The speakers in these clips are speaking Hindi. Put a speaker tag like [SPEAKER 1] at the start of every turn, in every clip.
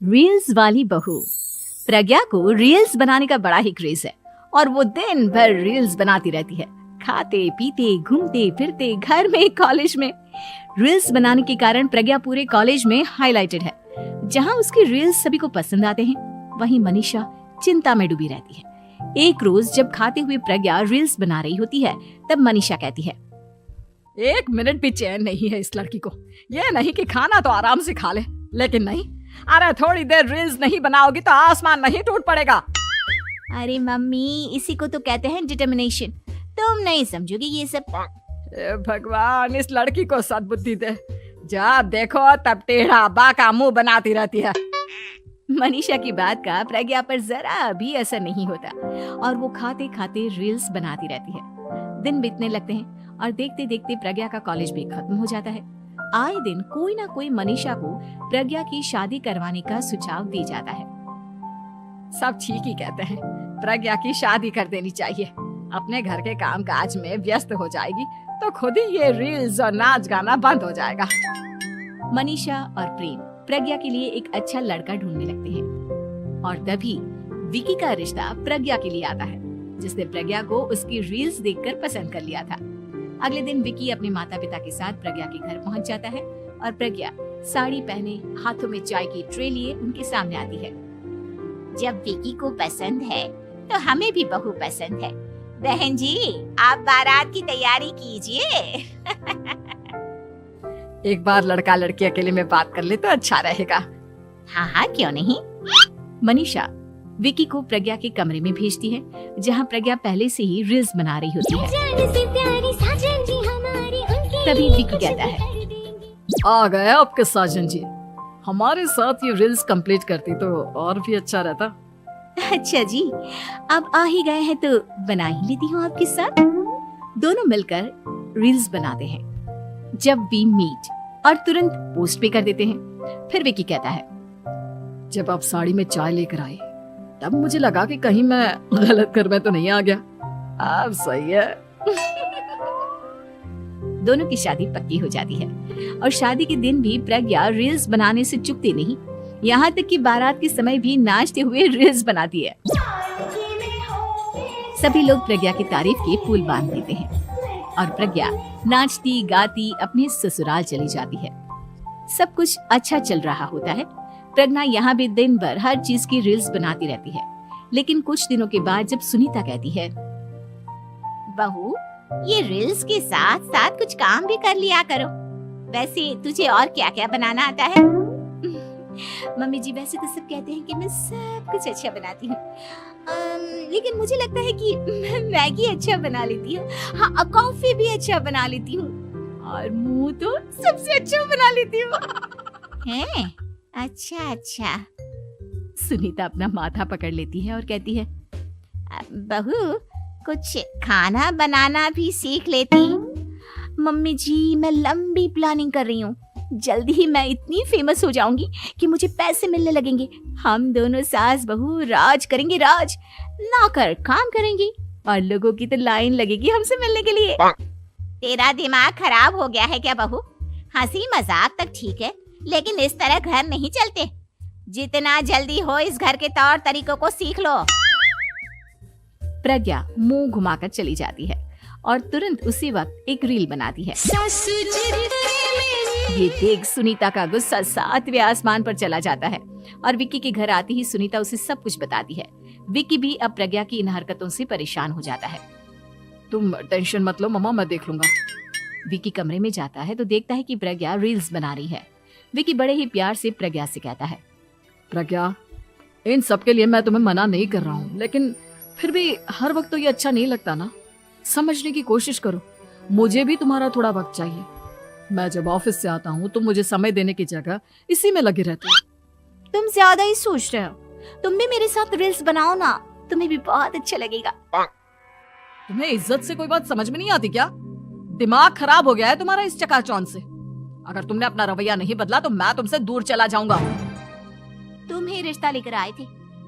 [SPEAKER 1] रील्स वाली बहू। प्रज्ञा को रील्स बनाने का बड़ा ही क्रेज है और वो दिन भर रील्स बनाती रहती है, खाते पीते घूमते फिरते घर में कॉलेज में। रील्स बनाने के कारण प्रज्ञा पूरे कॉलेज में हाईलाइटेड है। जहां उसकी रील्स सभी को पसंद आते हैं, वहीं मनीषा चिंता में डूबी रहती है। एक रोज जब खाते हुए प्रज्ञा रील्स बना रही होती है, तब मनीषा कहती है,
[SPEAKER 2] 1 मिनट भी चैन नहीं है इस लड़की को। ये नहीं कि खाना तो आराम से खा ले, लेकिन नहीं, अरे थोड़ी देर रील्स नहीं बनाओगी तो आसमान नहीं टूट पड़ेगा।
[SPEAKER 1] अरे मम्मी, इसी को तो कहते हैं डिटर्मिनेशन। तुम नहीं समझोगी ये सब।
[SPEAKER 2] भगवान, इस लड़की को सद्बुद्धि दे। जब देखो तब टेढ़ा बाका मुंह बनाती रहती है।
[SPEAKER 1] मनीषा की बात का प्रज्ञा पर जरा भी असर नहीं होता और वो खाते खाते रील्स बनाती रहती है। दिन बीतने लगते हैं और देखते देखते प्रज्ञा का कॉलेज भी खत्म हो जाता है। आए दिन कोई ना कोई मनीषा को प्रज्ञा की शादी करवाने का सुझाव दे जाता है।
[SPEAKER 2] सब ठीक ही कहते हैं, प्रज्ञा की शादी कर देनी चाहिए। अपने घर के काम काज में व्यस्त हो जाएगी तो खुद ही ये रील्स और नाच गाना बंद हो जाएगा।
[SPEAKER 1] मनीषा और प्रेम प्रज्ञा के लिए एक अच्छा लड़का ढूंढने लगते हैं और तभी विकी का रिश्ता प्रज्ञा के लिए आता है, जिसने प्रज्ञा को उसकी रील्स देखकर पसंद कर लिया था। अगले दिन विकी अपने माता पिता के साथ प्रज्ञा के घर पहुंच जाता है और प्रज्ञा साड़ी पहने हाथों में चाय की ट्रे लिए उनके सामने आती है।
[SPEAKER 3] जब विकी को पसंद है तो हमें भी बहू पसंद है। बहन जी, आप बारात की तैयारी कीजिए।
[SPEAKER 2] एक बार लड़का लड़की अकेले में बात कर ले तो अच्छा रहेगा।
[SPEAKER 3] हाँ हाँ, क्यों नहीं।
[SPEAKER 1] मनीषा विकी को प्रज्ञा के कमरे में भेजती है, जहां प्रज्ञा पहले से ही रील्स बना रही होती है। तभी विकी कहता है,
[SPEAKER 2] आ गए आपके साजन जी। हमारे साथ ये रील्स कंप्लीट करती तो और भी अच्छा रहता।
[SPEAKER 1] अच्छा जी, अब आ ही गए हैं तो बना ही लेती हूँ आपके साथ। दोनों मिलकर रील्स बनाते हैं। जब वी मीट और तुरंत पोस्ट भी कर देते हैं। फिर विकी कहता है,
[SPEAKER 2] जब आप साड़ी में चाय लेकर आए तब मुझे लगा कि कहीं मैं गलत घर में तो नहीं आ गया। अब सही है।
[SPEAKER 1] दोनों की शादी पक्की हो जाती है और शादी के दिन भी प्रज्ञा रील्स बनाने से चूकती नहीं। यहाँ तक कि बारात के समय भी नाचते हुए रील्स बनाती है। सभी लोग प्रज्ञा की तारीफ के पुल बांध देते हैं और प्रज्ञा नाचती गाती अपने ससुराल चली जाती है। सब कुछ अच्छा चल रहा होता है। प्रज्ञा यहाँ भी दिन भर हर चीज की रील्स बनाती रहती है। लेकिन कुछ दिनों के बाद जब सुनीता कहती है,
[SPEAKER 3] बहू, ये रील्स के साथ साथ कुछ काम भी कर लिया करो। वैसे तुझे और क्या क्या बनाना आता है?
[SPEAKER 1] मम्मी जी, वैसे तो सब कहते हैं कि मैं सब कुछ अच्छा बनाती हूँ, लेकिन मुझे लगता है कि मैं मैगी अच्छा बना लेती हूँ। हाँ, कॉफी भी अच्छा बना लेती हूँ और मुंह तो सबसे अच्छा बना लेती हूँ।
[SPEAKER 3] हैं? अच्छा अच्छा।
[SPEAKER 1] सुनीता अपना माथा पकड़ लेती है और कहती है,
[SPEAKER 3] बहू, कुछ खाना बनाना भी सीख लेती।
[SPEAKER 1] मम्मी जी, मैं लंबी प्लानिंग कर रही हूँ। जल्दी ही मैं इतनी फेमस हो जाऊंगी कि मुझे पैसे मिलने लगेंगे। हम दोनों सास बहू राज करेंगे, राज नौकर काम करेंगे और लोगों की तो लाइन लगेगी हमसे मिलने के लिए।
[SPEAKER 3] तेरा दिमाग खराब हो गया है क्या बहू? हंसी मजाक तक ठीक है, लेकिन इस तरह घर नहीं चलते। जितना जल्दी हो इस घर के तौर तरीकों को सीख लो।
[SPEAKER 1] प्रज्ञा मुंह घुमाकर चली जाती है और तुरंत उसी वक्त एक रील बनाती है। ये देख सुनीता का गुस्सा 7वें आसमान पर चला जाता है और विक्की के घर आती ही सुनीता उसे सब कुछ बताती है। विक्की भी अब प्रज्ञा की इन हरकतों से परेशान हो जाता है।
[SPEAKER 2] तुम टेंशन मत लो मम्मा, मैं देख लूंगा।
[SPEAKER 1] विक्की कमरे में जाता है तो देखता है कि प्रज्ञा रील्स बना रही है। विक्की बड़े ही प्यार से प्रज्ञा से कहता है,
[SPEAKER 2] प्रज्ञा, इन सब के लिए मैं तुम्हें मना नहीं कर रहा हूँ, लेकिन फिर भी हर वक्त तो ये अच्छा नहीं लगता ना। समझने की कोशिश करो, मुझे भी तुम्हारा थोड़ा वक्त चाहिए। मैं जब ऑफिस से आता हूँ तो मुझे समय देने की जगह इसी में लगे रहते हो।
[SPEAKER 1] तुम ज्यादा ही सोच रहे हो। तुम भी मेरे साथ रील्स बनाओ ना, तुम्हें भी बहुत अच्छा लगेगा।
[SPEAKER 2] तुम्हें इज्जत से कोई बात समझ में नहीं आती क्या? दिमाग खराब हो गया है तुम्हारा इस चकाचौंध से। अगर तुमने अपना रवैया नहीं बदला तो मैं तुमसे दूर चला जाऊंगा।
[SPEAKER 1] तुम ही रिश्ता लेकर आए थे,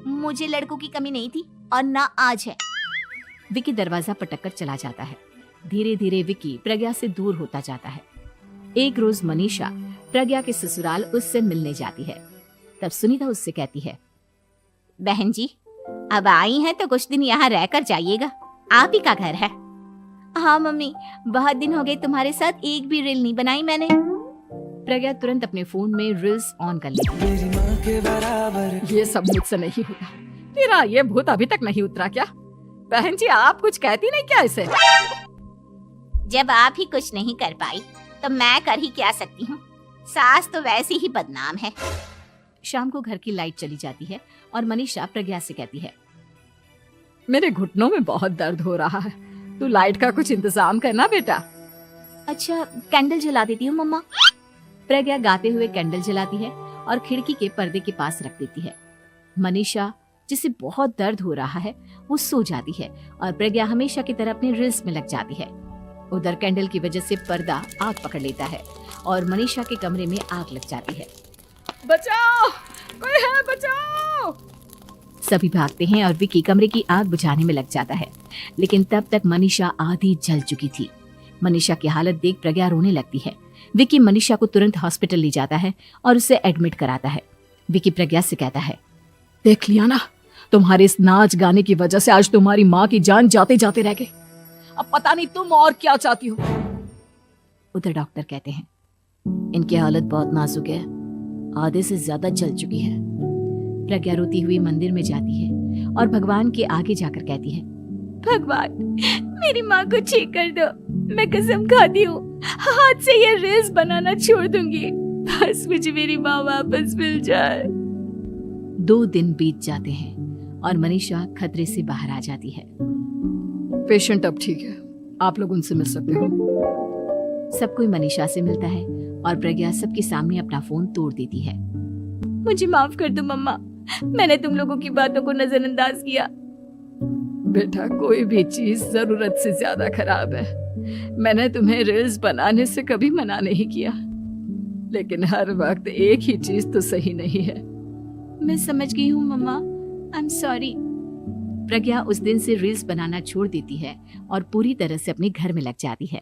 [SPEAKER 1] मुझे लड़कों की कमी नहीं थी और ना आज है। विकी दरवाजा पटक कर चला जाता है। धीरे धीरे विकी प्रज्ञा से दूर होता जाता है। एक रोज मनीषा प्रज्ञा के ससुराल उससे मिलने जाती है। तब सुनीता उससे कहती है,
[SPEAKER 3] बहन जी, अब आई हैं तो कुछ दिन यहाँ रहकर जाइएगा, आप ही का घर है। हाँ मम्मी, बहुत दिन हो गए तुम्हारे साथ एक भी रील नहीं बनाई मैंने।
[SPEAKER 1] प्रज्ञा तुरंत अपने फोन में रील्स ऑन कर लेती है।
[SPEAKER 4] मेरी माँ के बराबर
[SPEAKER 2] ये सब मुझसे नहीं होगा। तेरा ये भूत अभी तक नहीं उतरा क्या? बहन जी आप कुछ कहती नहीं क्या इसे?
[SPEAKER 3] जब आप ही कुछ नहीं कर पाई तो मैं कर ही क्या सकती हूँ, सास तो वैसी ही बदनाम है।
[SPEAKER 1] शाम को घर की लाइट चली जाती है और मनीषा प्रज्ञा से कहती है,
[SPEAKER 2] मेरे घुटनों में बहुत दर्द हो रहा है, तू लाइट का कुछ इंतजाम करना बेटा।
[SPEAKER 1] अच्छा कैंडल जला देती हूँ मम्मा। प्रज्ञा गाते हुए कैंडल जलाती है और खिड़की के पर्दे के पास रख देती है। मनीषा जिसे बहुत दर्द हो रहा है वो सो जाती है और प्रज्ञा हमेशा की तरह अपने रील्स में लग जाती है। उधर कैंडल की वजह से पर्दा आग पकड़ लेता है और मनीषा के कमरे में आग लग जाती है।
[SPEAKER 2] बचाओ, कोई है, बचाओ।
[SPEAKER 1] सभी भागते हैं और विकी कमरे की आग बुझाने में लग जाता है, लेकिन तब तक मनीषा आधी जल चुकी थी। मनीषा की हालत देख प्रज्ञा रोने लगती है। विकी मनीषा को तुरंत हॉस्पिटल ले जाता है और उसे एडमिट कराता है। विकी प्रज्ञा से कहता है,
[SPEAKER 2] देख लिया ना, तुम्हारे इस नाच गाने की वजह से आज तुम्हारी माँ की जान जाते जाते रह गई। अब पता नहीं तुम और क्या चाहती हो।
[SPEAKER 1] उधर डॉक्टर कहते हैं, इनकी हालत बहुत नाजुक है, आधे से ज्यादा जल चुकी है। प्रज्ञा रोती हुई मंदिर में जाती है और भगवान के आगे जाकर कहती है, भगवान मेरी माँ को ठीक कर दो, मैं कसम खाती हूँ हाथ से ये रील्स बनाना छोड़ दूंगी, बस मुझे मेरी माँ वापस मिल जाए। 2 दिन बीत जाते हैं और मनीषा खतरे से बाहर आ जाती है।
[SPEAKER 2] पेशेंट अब ठीक है, आप लोग उनसे मिल सकते हो।
[SPEAKER 1] सब कोई मनीषा से मिलता है और प्रज्ञा सबके सामने अपना फोन तोड़ देती है। मुझे माफ कर दो मम्मा, मैंने तुम लोगों की बातों को नजरअंदाज किया।
[SPEAKER 2] बेटा कोई भी चीज जरूरत से ज्यादा खराब है। मैंने तुम्हें रील्स बनाने से कभी मना नहीं किया, लेकिन हर वक्त एक ही चीज तो सही नहीं है।
[SPEAKER 1] मैं समझ गई हूँ मम्मा, आई एम सॉरी। प्रज्ञा उस दिन से रील्स बनाना छोड़ देती है और पूरी तरह से अपने घर में लग जाती है।